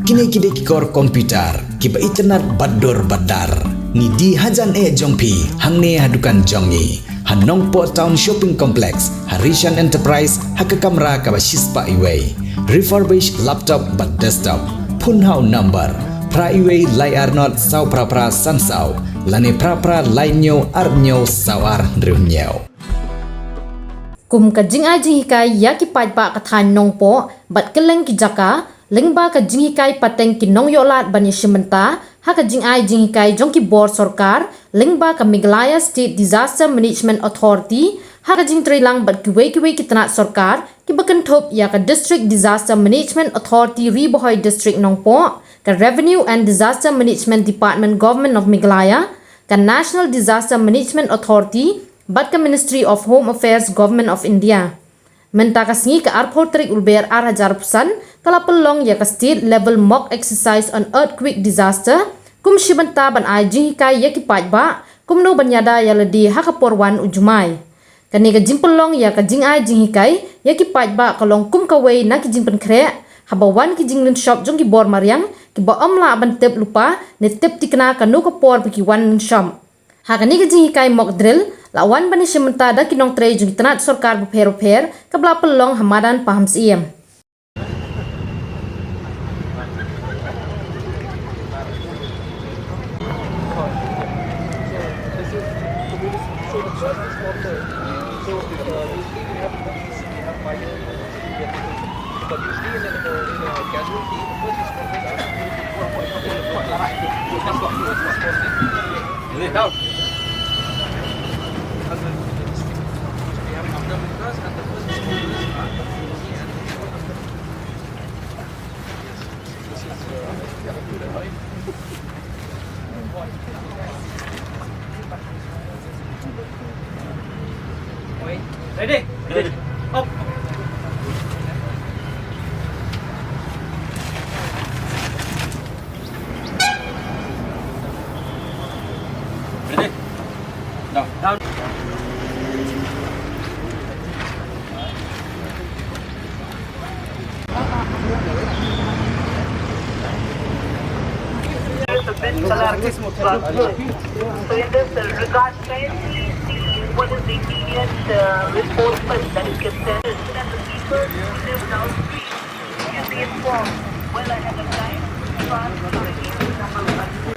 Kini kikor komputer, kiba internet bador badar. Ni di hajan jongpi, hangne hadukan jongi. Hanong po town shopping complex, Harishan Enterprise, haka kamera kaba shispa iway. Refurbished laptop but desktop. Punhau number. Pra iway layar not saw pra sansau. Lani pra lainyo arnyo sawar driunyo. Kum ka Jinghikai Iaki Paidbah kathan nong po, bat keleng ki jaka, lengba ka Jinghikai Bteng ki nong yolat bani shimenta, ha ka Jinghikai jongki board Sorkar, lengba ka Meghalaya State Disaster Management Authority, ha ka Jingtrilang bat kiwe ki tanat Sorkar, ki bakantop ya ka District Disaster Management Authority Ribohoi District nong po, ka Revenue and Disaster Management Department Government of Meghalaya, ka National Disaster Management Authority, bat ka Ministry of Home Affairs Government of India. Menta ka singi ka arpotrik ulber arhajar kala pelong ya ka state level mock exercise on earthquake disaster, kum shibanta ban ai Jinghikai Iaki Paidbah, kum no banyada ya ledi hakaporwan Jumai. Kani ka jimpelong ya ka Jinghikai Iaki Paidbah kalong kum kaway na ki jimpen kre, habawan ki jinglin shop jong ki bor mariang, ki ba omla ban tep lupa, ne tep tikna ka no ka por ki wan shop. Hakani ka Jinghikai mock drill, lawan bani shimenta da kinong tre jong tanat Sorkar buper kabla pelong hamadan paham siem. Ready? Ready. Up. Ready? Down. Down. So in this regard, what is the immediate response that is concerned that the people who live downstream should be informed well ahead of time.